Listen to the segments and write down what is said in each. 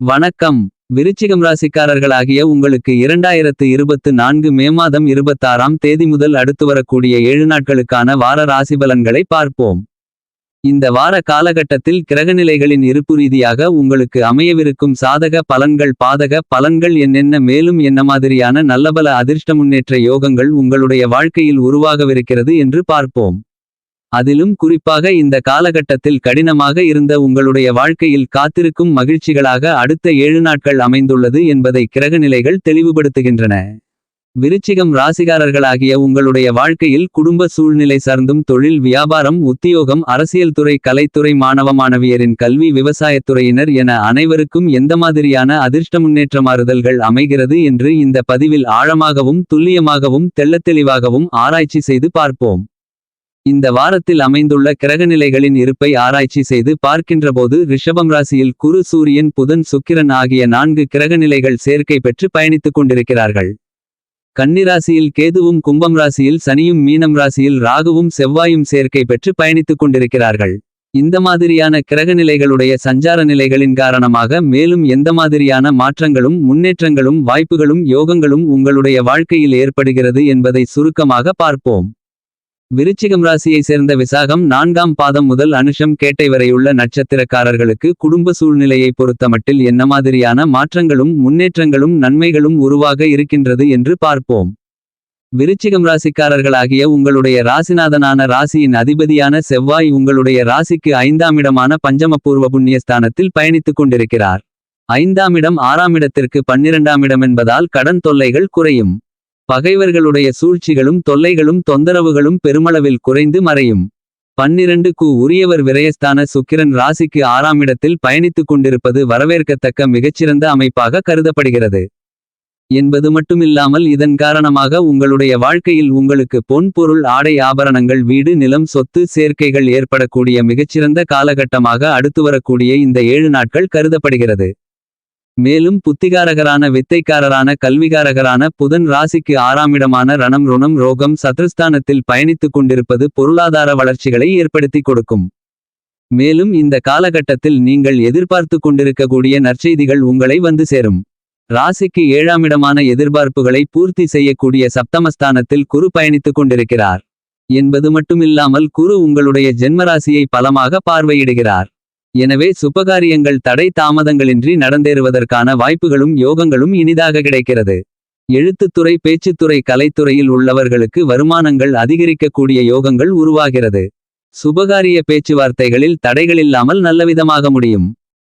வணக்கம். விருச்சிகம் ராசிக்காரர்களாகிய உங்களுக்கு 2024 மே மாதம் 26ஆம் தேதி முதல் அடுத்து வரக்கூடிய 7 நாட்களுக்கான வார ராசிபலன்களை பார்ப்போம். இந்த வார காலகட்டத்தில் கிரகநிலைகளின் இருப்பு ரீதியாக உங்களுக்கு அமையவிருக்கும் சாதக பலன்கள் பாதக பலன்கள் என்னென்ன, மேலும் என்ன மாதிரியான நல்லபல அதிர்ஷ்ட முன்னேற்ற யோகங்கள் உங்களுடைய வாழ்க்கையில் உருவாகவிருக்கிறது என்று பார்ப்போம். அதிலும் குறிப்பாக இந்த காலகட்டத்தில் கடினமாக இருந்த உங்களுடைய வாழ்க்கையில் காத்திருக்கும் மகிழ்ச்சிகளாக அடுத்த 7 நாட்கள் அமைந்துள்ளது என்பதை கிரகநிலைகள் தெளிவுபடுத்துகின்றன. விருச்சிகம் ராசிகாரர்களாகிய உங்களுடைய வாழ்க்கையில் குடும்ப சூழ்நிலை சார்ந்தும் தொழில் வியாபாரம் உத்தியோகம் அரசியல் துறை கலைத்துறை மாணவ மாணவியரின் கல்வி விவசாயத்துறையினர் என அனைவருக்கும் எந்த மாதிரியான அதிர்ஷ்ட முன்னேற்ற மாறுதல்கள் அமைகிறது என்று இந்த பதிவில் ஆழமாகவும் துல்லியமாகவும் தெள்ளத்தெளிவாகவும் ஆராய்ச்சி செய்து பார்ப்போம். இந்த வாரத்தில் அமைந்துள்ள கிரகநிலைகளின் இருப்பை ஆராய்ச்சி செய்து பார்க்கின்றபோது ரிஷபம் ராசியில் குரு சூரியன் புதன் சுக்கிரன் ஆகிய 4 கிரகநிலைகள் சேர்க்கை பெற்று பயணித்துக் கொண்டிருக்கிறார்கள். கன்னிராசியில் கேதுவும் கும்பம் ராசியில் சனியும் மீனம் ராசியில் ராகுவும் செவ்வாயும் சேர்க்கை பெற்று பயணித்துக் கொண்டிருக்கிறார்கள். இந்த மாதிரியான கிரகநிலைகளுடைய சஞ்சார நிலைகளின் காரணமாக மேலும் எந்த மாதிரியான மாற்றங்களும் முன்னேற்றங்களும் வாய்ப்புகளும் யோகங்களும் உங்களுடைய வாழ்க்கையில் ஏற்படுகிறது என்பதை சுருக்கமாக பார்ப்போம். விருச்சிகம் ராசியை சேர்ந்த விசாகம் 4ஆம் பாதம் முதல் அனுஷம் கேட்டை வரையுள்ள நட்சத்திரக்காரர்களுக்கு குடும்ப சூழ்நிலையை பொறுத்தமட்டில் என்ன மாதிரியான மாற்றங்களும் முன்னேற்றங்களும் நன்மைகளும் உருவாக இருக்கின்றது என்று பார்ப்போம். விருச்சிகம் ராசிக்காரர்களாகிய உங்களுடைய ராசிநாதனான ராசியின் அதிபதியான செவ்வாய் உங்களுடைய ராசிக்கு 5ஆம் இடமான பஞ்சமபூர்வ புண்ணியஸ்தானத்தில் பயணித்துக் கொண்டிருக்கிறார். 5ஆம் இடம் 6ஆம் இடத்திற்கு 12ஆம் இடம் என்பதால் கடன் தொல்லைகள் குறையும். பகைவர்களுடைய சூழ்ச்சிகளும் தொல்லைகளும் தொந்தரவுகளும் பெருமளவில் குறைந்து மறையும். 12க்கு உரியவர் விரயஸ்தான சுக்கிரன் ராசிக்கு 6ஆம் இடத்தில் பயணித்துக் கொண்டிருப்பது வரவேற்கத்தக்க மிகச்சிறந்த அமைப்பாக கருதப்படுகிறது என்பது மட்டுமில்லாமல் இதன் காரணமாக உங்களுடைய வாழ்க்கையில் உங்களுக்கு பொன் பொருள் ஆடை ஆபரணங்கள் வீடு நிலம் சொத்து சேர்க்கைகள் ஏற்படக்கூடிய மிகச்சிறந்த காலகட்டமாக அடுத்து வரக்கூடிய இந்த 7 நாட்கள் கருதப்படுகிறது. மேலும் புத்திகாரகரான வித்தைக்காரரான கல்விகாரகரான புதன் ராசிக்கு 6ஆம் இடமான ரணம் ருணம் ரோகம் சத்ருஸ்தானத்தில் பயணித்துக் கொண்டிருப்பது பொருளாதார வளர்ச்சிகளை ஏற்படுத்தி கொடுக்கும். மேலும் இந்த காலகட்டத்தில் நீங்கள் எதிர்பார்த்து கொண்டிருக்கக்கூடிய நற்செய்திகள் உங்களை வந்து சேரும். ராசிக்கு 7ஆம் இடமான எதிர்பார்ப்புகளை பூர்த்தி செய்யக்கூடிய சப்தமஸ்தானத்தில் குரு பயணித்துக் கொண்டிருக்கிறார் என்பது மட்டுமில்லாமல் குரு உங்களுடைய ஜென்மராசியை பலமாக பார்வையிடுகிறார். எனவே சுபகாரியங்கள் தடை தாமதங்களின்றி நடந்தேறுவதற்கான வாய்ப்புகளும் யோகங்களும் இனிதாக கிடைக்கிறது. எழுத்துத்துறை பேச்சுத்துறை கலைத்துறையில் உள்ளவர்களுக்கு வருமானங்கள் அதிகரிக்கக்கூடிய யோகங்கள் உருவாகிறது. சுபகாரிய பேச்சுவார்த்தைகளில் தடைகளில்லாமல் நல்லவிதமாக முடியும்.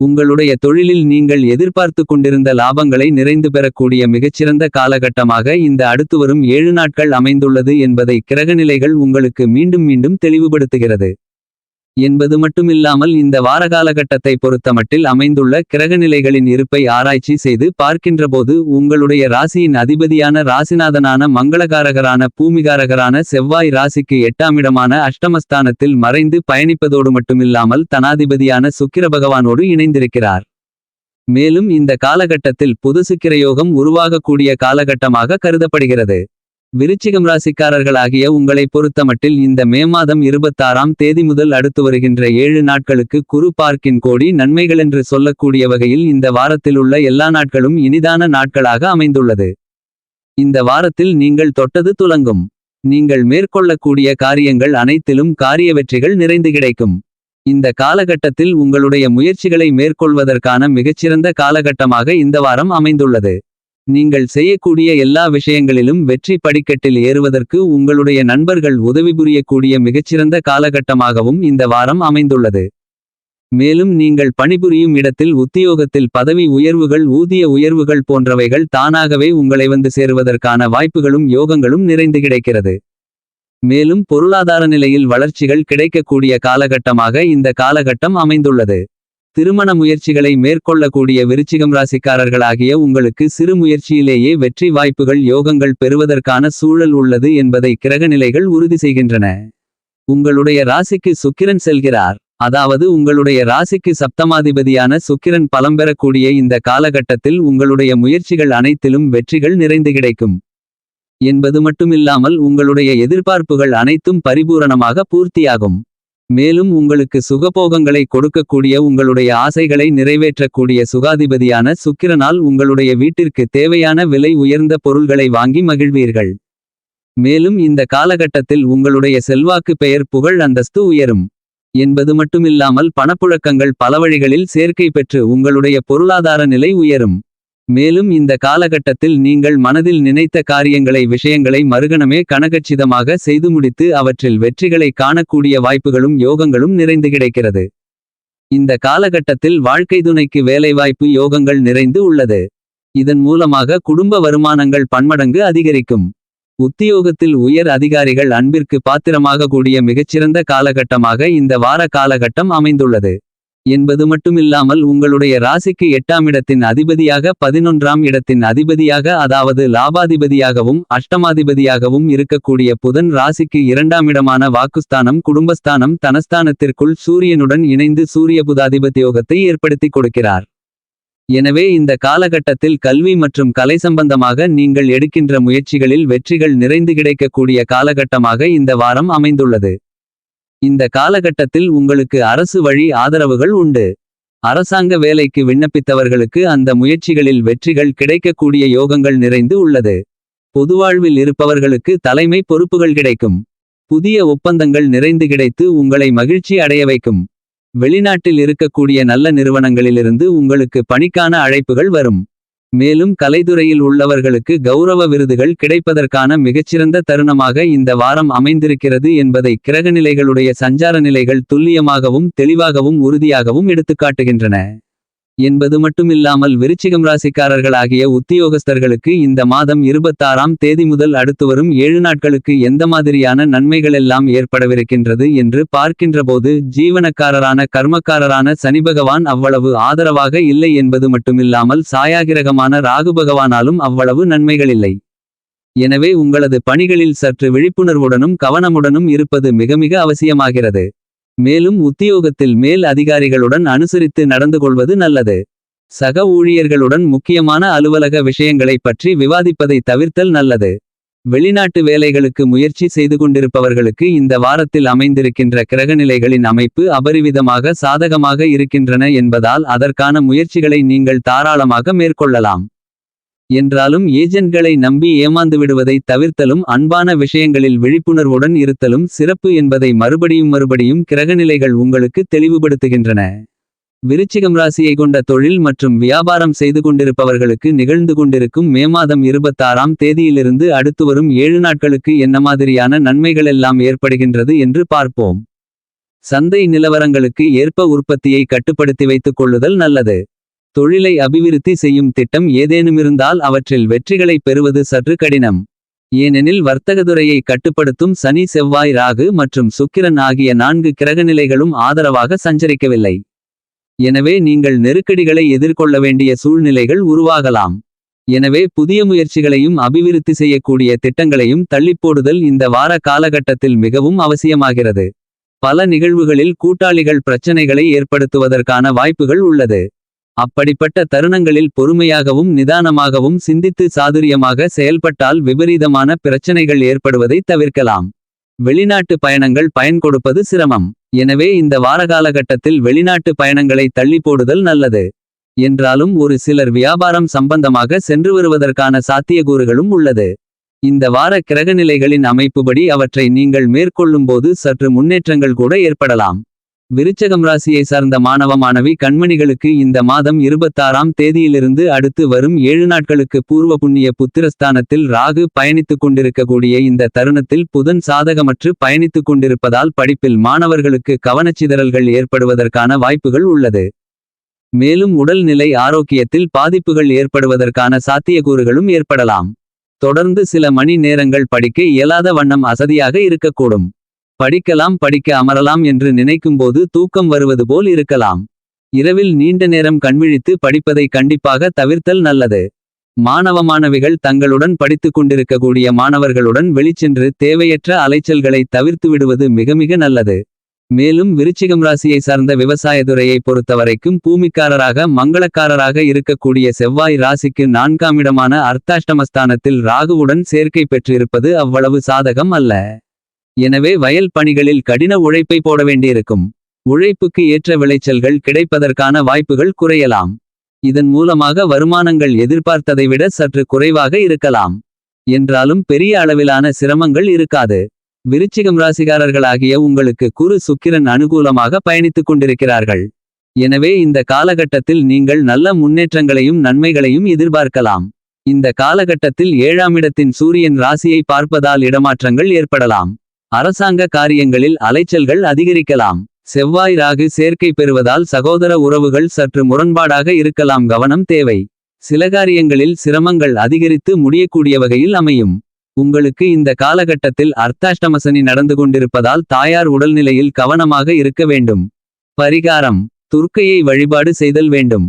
உங்களுடைய தொழிலில் நீங்கள் எதிர்பார்த்து கொண்டிருந்த லாபங்களை நிறைந்து பெறக்கூடிய மிகச்சிறந்த காலகட்டமாக இந்த அடுத்து வரும் 7 நாட்கள் அமைந்துள்ளது என்பதை கிரகநிலைகள் உங்களுக்கு மீண்டும் மீண்டும் தெளிவுபடுத்துகிறது என்பது மட்டுமில்லாமல் இந்த வார காலகட்டத்தை பொறுத்தமட்டில் அமைந்துள்ள கிரகநிலைகளின் இருப்பை ஆராய்ச்சி செய்து பார்க்கின்றபோது உங்களுடைய ராசியின் அதிபதியான ராசிநாதனான மங்களகாரகரான பூமிகாரகரான செவ்வாய் ராசிக்கு 8ஆம் இடமான அஷ்டமஸ்தானத்தில் மறைந்து பயணிப்பதோடு மட்டுமில்லாமல் தனாதிபதியான சுக்கிர பகவானோடு இணைந்திருக்கிறார். மேலும் இந்த காலகட்டத்தில் புது சுக்கிரயோகம் உருவாகக்கூடிய காலகட்டமாக கருதப்படுகிறது. விருச்சிகம் ராசிக்காரர்களாகிய உங்களை பொறுத்தமட்டில் இந்த மே மாதம் 26ஆம் தேதி முதல் அடுத்து வருகின்ற 7 நாட்களுக்கு குரு பார்க்கின் கோடி நன்மைகளென்று சொல்லக்கூடிய வகையில் இந்த வாரத்திலுள்ள எல்லா நாட்களும் இனிதான நாட்களாக அமைந்துள்ளது. இந்த வாரத்தில் நீங்கள் தொட்டது துலங்கும். நீங்கள் மேற்கொள்ளக்கூடிய காரியங்கள் அனைத்திலும் காரிய வெற்றிகள் நிறைந்து கிடைக்கும். இந்த காலகட்டத்தில் உங்களுடைய முயற்சிகளை மேற்கொள்வதற்கான மிகச்சிறந்த காலகட்டமாக இந்த வாரம் அமைந்துள்ளது. நீங்கள் செய்யக்கூடிய எல்லா விஷயங்களிலும் வெற்றி படிக்கட்டில் ஏறுவதற்கு உங்களுடைய நண்பர்கள் உதவி புரியக்கூடிய மிகச்சிறந்த காலகட்டமாகவும் இந்த வாரம் அமைந்துள்ளது. மேலும் நீங்கள் பணிபுரியும் இடத்தில் உத்தியோகத்தில் பதவி உயர்வுகள் ஊதிய உயர்வுகள் போன்றவைகள் தானாகவே உங்களை வந்து சேருவதற்கான வாய்ப்புகளும் யோகங்களும் நிறைந்து கிடைக்கிறது. மேலும் பொருளாதார நிலையில் வளர்ச்சிகள் கிடைக்கக்கூடிய காலகட்டமாக இந்த காலகட்டம் அமைந்துள்ளது. திருமண முயற்சிகளை மேற்கொள்ளக்கூடிய விருச்சிகம் ராசிக்காரர்களாகிய உங்களுக்கு சிறு முயற்சியிலேயே வெற்றி வாய்ப்புகள் யோகங்கள் பெறுவதற்கான சூழல் உள்ளது என்பதை கிரகநிலைகள் உறுதி செய்கின்றன. உங்களுடைய ராசிக்கு சுக்கிரன் செல்கிறார். அதாவது உங்களுடைய ராசிக்கு சப்தமாதிபதியான சுக்கிரன் பலம் பெறக்கூடிய இந்த காலகட்டத்தில் உங்களுடைய முயற்சிகள் அனைத்திலும் வெற்றிகள் நிறைந்து கிடைக்கும் என்பது மட்டுமில்லாமல் உங்களுடைய எதிர்பார்ப்புகள் அனைத்தும் பரிபூரணமாக பூர்த்தியாகும். மேலும் உங்களுக்கு சுகபோகங்களை கொடுக்கக்கூடிய உங்களுடைய ஆசைகளை நிறைவேற்றக்கூடிய சுகாதிபதியான சுக்கிரனால் உங்களுடைய வீட்டிற்கு தேவையான விலை உயர்ந்த பொருள்களை வாங்கி மகிழ்வீர்கள். மேலும் இந்த காலகட்டத்தில் உங்களுடைய செல்வாக்கு, பெயர், புகழ், அந்தஸ்து உயரும் என்பது மட்டுமில்லாமல் பணப்புழக்கங்கள் பல வழிகளில் சேர்க்கை பெற்று உங்களுடைய பொருளாதார நிலை உயரும். மேலும் இந்த காலகட்டத்தில் நீங்கள் மனதில் நினைத்த காரியங்களை, விஷயங்களை மறுகணமே கனகச்சிதமாக செய்து முடித்து அவற்றில் வெற்றிகளை காணக்கூடிய வாய்ப்புகளும் யோகங்களும் நிறைந்து கிடைக்கிறது. இந்த காலகட்டத்தில் வாழ்க்கை துணைக்கு வேலைவாய்ப்பு யோகங்கள் நிறைந்து உள்ளது. இதன் மூலமாக குடும்ப வருமானங்கள் பன்மடங்கு அதிகரிக்கும். உத்தியோகத்தில் உயர் அதிகாரிகள் அன்பிற்கு பாத்திரமாக கூடிய மிகச்சிறந்த காலகட்டமாக இந்த வார காலகட்டம் அமைந்துள்ளது என்பது மட்டுமில்லாமல் உங்களுடைய ராசிக்கு 8ஆம் இடத்தின் அதிபதியாக 11ஆம் இடத்தின் அதிபதியாக, அதாவது லாபாதிபதியாகவும் அஷ்டமாதிபதியாகவும் இருக்கக்கூடிய புதன் ராசிக்கு 2ஆம் இடமான வாக்குஸ்தானம், குடும்பஸ்தானம், தனஸ்தானத்திற்குள் சூரியனுடன் இணைந்து சூரிய புதாதிபத்தியோகத்தை ஏற்படுத்தி கொடுக்கிறார். எனவே இந்த காலகட்டத்தில் கல்வி மற்றும் கலை சம்பந்தமாக நீங்கள் எடுக்கின்ற முயற்சிகளில் வெற்றிகள் நிறைந்து கிடைக்கக்கூடிய காலகட்டமாக இந்த வாரம் அமைந்துள்ளது. இந்த காலகட்டத்தில் உங்களுக்கு அரசு வழி ஆதரவுகள் உண்டு. அரசாங்க வேலைக்கு விண்ணப்பித்தவர்களுக்கு அந்த முயற்சிகளில் வெற்றிகள் கிடைக்கக்கூடிய யோகங்கள் நிறைந்து உள்ளது. பொதுவாழ்வில் இருப்பவர்களுக்கு தலைமை பொறுப்புகள் கிடைக்கும். புதிய ஒப்பந்தங்கள் நிறைந்து கிடைத்து உங்களை மகிழ்ச்சி அடைய வைக்கும். வெளிநாட்டில் இருக்கக்கூடிய நல்ல நிறுவனங்களிலிருந்து உங்களுக்கு பணிக்கான அழைப்புகள் வரும். மேலும் கலைத்துறையில் உள்ளவர்களுக்கு கௌரவ விருதுகள் கிடைப்பதற்கான மிகச்சிறந்த தருணமாக இந்த வாரம் அமைந்திருக்கிறது என்பதை கிரகநிலைகளுடைய சஞ்சார நிலைகள் துல்லியமாகவும் தெளிவாகவும் உறுதியாகவும் எடுத்துக்காட்டுகின்றன என்பது மட்டுமில்லாமல் விருச்சிகம் ராசிக்காரர்களாகிய உத்தியோகஸ்தர்களுக்கு இந்த மாதம் 26ஆம் தேதி முதல் அடுத்து வரும் 7 நாட்களுக்கு எந்த மாதிரியான நன்மைகளெல்லாம் ஏற்படவிருக்கின்றது என்று பார்க்கின்றபோது, ஜீவனக்காரரான கர்மக்காரரான சனிபகவான் அவ்வளவு ஆதரவாக இல்லை என்பது மட்டுமில்லாமல் சாயாகிரகமான ராகு பகவானாலும் அவ்வளவு நன்மைகளில்லை. எனவே உங்களது பணிகளில் சற்று விழிப்புணர்வுடனும் கவனமுடனும் இருப்பது மிக மிக அவசியமாகிறது. மேலும் உத்தியோகத்தில் மேல் அதிகாரிகளுடன் அனுசரித்து நடந்து கொள்வது நல்லது. சக ஊழியர்களுடன் முக்கியமான அலுவலக விஷயங்களை பற்றி விவாதிப்பதை தவிர்த்தல் நல்லது. வெளிநாட்டு வேலைகளுக்கு முயற்சி செய்து கொண்டிருப்பவர்களுக்கு இந்த வாரத்தில் அமைந்திருக்கின்ற கிரகநிலைகளின் அமைப்பு அபரிவிதமாக சாதகமாக இருக்கின்றன என்பதால் அதற்கான முயற்சிகளை நீங்கள் தாராளமாக மேற்கொள்ளலாம். என்றாலும் ஏஜென்ட்களை நம்பி ஏமாந்து விடுவதை தவிர்த்தலும் அன்பான விஷயங்களில் விழிப்புணர்வுடன் இருத்தலும் சிறப்பு என்பதை மறுபடியும் கிரகநிலைகள் உங்களுக்கு தெளிவுபடுத்துகின்றன. விருச்சிகம் ராசியை கொண்ட தொழில் மற்றும் வியாபாரம் செய்து கொண்டிருப்பவர்களுக்கு நிகழ்ந்து கொண்டிருக்கும் மே மாதம் 26ஆம் தேதியிலிருந்து அடுத்து வரும் 7 நாட்களுக்கு என்ன மாதிரியான நன்மைகளெல்லாம் ஏற்படுகின்றது என்று பார்ப்போம். சந்தை நிலவரங்களுக்கு ஏற்ப உற்பத்தியை கட்டுப்படுத்தி வைத்துக் கொள்ளுதல் நல்லது. தொழிலை அபிவிருத்தி செய்யும் திட்டம் ஏதேனுமிருந்தால் அவற்றில் வெற்றிகளை பெறுவது சற்று கடினம். ஏனெனில் வர்த்தகத்துறையை கட்டுப்படுத்தும் சனி, செவ்வாய், ராகு மற்றும் சுக்கிரன் ஆகிய 4 கிரகநிலைகளும் ஆதரவாக சஞ்சரிக்கவில்லை. எனவே நீங்கள் நெருக்கடிகளை எதிர்கொள்ள வேண்டிய சூழ்நிலைகள் உருவாகலாம். எனவே புதிய முயற்சிகளையும் அபிவிருத்தி செய்யக்கூடிய திட்டங்களையும் தள்ளிப்போடுதல் இந்த வார காலகட்டத்தில் மிகவும் அவசியமாகிறது. பல நிகழ்வுகளில் கூட்டாளிகள் பிரச்சனைகளை ஏற்படுத்துவதற்கான வாய்ப்புகள் உள்ளது. அப்படிப்பட்ட தருணங்களில் பொறுமையாகவும் நிதானமாகவும் சிந்தித்து சாதுரியமாக செயல்பட்டால் விபரீதமான பிரச்சனைகள் ஏற்படுவதை தவிர்க்கலாம். வெளிநாட்டு பயணங்கள் பயன் கொடுப்பது சிரமம். எனவே இந்த வாரகாலகட்டத்தில் வெளிநாட்டு பயணங்களை தள்ளி போடுதல் நல்லது. என்றாலும் ஒரு சிலர் வியாபாரம் சம்பந்தமாக சென்று வருவதற்கான சாத்தியக்கூறுகளும் உள்ளது. இந்த வார கிரகநிலைகளின் அமைப்புபடி அவற்றை நீங்கள் மேற்கொள்ளும்போது சற்று முன்னேற்றங்கள் கூட ஏற்படலாம். விருச்சகம் ராசியை சார்ந்த மாணவ மாணவி கண்மணிகளுக்கு இந்த மாதம் 26ஆம் தேதியிலிருந்து அடுத்து வரும் 7 நாட்களுக்கு பூர்வ புண்ணிய புத்திரஸ்தானத்தில் ராகு பயணித்துக் கொண்டிருக்கக்கூடிய இந்த தருணத்தில் புதன் சாதகமற்று பயணித்துக் கொண்டிருப்பதால் படிப்பில் மாணவர்களுக்கு கவனச்சிதறல்கள் ஏற்படுவதற்கான வாய்ப்புகள் உள்ளது. மேலும் உடல்நிலை ஆரோக்கியத்தில் பாதிப்புகள் ஏற்படுவதற்கான சாத்தியக்கூறுகளும் ஏற்படலாம். தொடர்ந்து சில மணி நேரங்கள் படிக்க இயலாத வண்ணம் அசதியாக இருக்கக்கூடும். படிக்க அமரலாம் என்று நினைக்கும்போது தூக்கம் வருவது போல் இருக்கலாம். இரவில் நீண்ட நேரம் கண்விழித்து படிப்பதை கண்டிப்பாக தவிர்த்தல் நல்லது. மாணவ மாணவிகள் தங்களுடன் படித்துக் கொண்டிருக்கக்கூடிய மாணவர்களுடன் வெளிச்சென்று தேவையற்ற அலைச்சல்களை தவிர்த்து விடுவது மிக மிக நல்லது. மேலும் விருச்சிகம் ராசியை சார்ந்த விவசாயத்துறையை பொறுத்தவரைக்கும் பூமிக்காரராக மங்களக்காரராக இருக்கக்கூடிய செவ்வாய் ராசிக்கு 4ஆம் இடமான அர்த்தாஷ்டமஸ்தானத்தில் ராகுவுடன் சேர்க்கை பெற்றிருப்பது அவ்வளவு சாதகம் அல்ல. எனவே வயல் பணிகளில் கடின உழைப்பை போட வேண்டியிருக்கும். உழைப்புக்கு ஏற்ற விளைச்சல்கள் கிடைப்பதற்கான வாய்ப்புகள் குறையலாம். இதன் மூலமாக வருமானங்கள் எதிர்பார்த்ததை விட சற்று குறைவாக இருக்கலாம். என்றாலும் பெரிய அளவிலான சிரமங்கள் இருக்காது. விருச்சிகம் ராசிக்காரர்களாகிய உங்களுக்கு குரு சுக்கிரன் அனுகூலமாக பயணித்துக் கொண்டிருக்கிறார்கள். எனவே இந்த காலகட்டத்தில் நீங்கள் நல்ல முன்னேற்றங்களையும் நன்மைகளையும் எதிர்பார்க்கலாம். இந்த காலகட்டத்தில் 7ஆம் இடத்தின் சூரியன் ராசியை பார்ப்பதால் இடமாற்றங்கள் ஏற்படலாம். அரசாங்க காரியங்களில் அலைச்சல்கள் அதிகரிக்கலாம். செவ்வாய் ராகு சேர்க்கை பெறுவதால் சகோதர உறவுகள் சற்று முரண்பாடாக இருக்கலாம், கவனம் தேவை. சில காரியங்களில் சிரமங்கள் அதிகரித்து முடியக்கூடிய வகையில் அமையும். உங்களுக்கு இந்த காலகட்டத்தில் அர்த்தாஷ்டமசனி நடந்து கொண்டிருப்பதால் தாயார் உடல்நிலையில் கவனமாக இருக்க வேண்டும். பரிகாரம்: துர்க்கையை வழிபாடு செய்தல் வேண்டும்.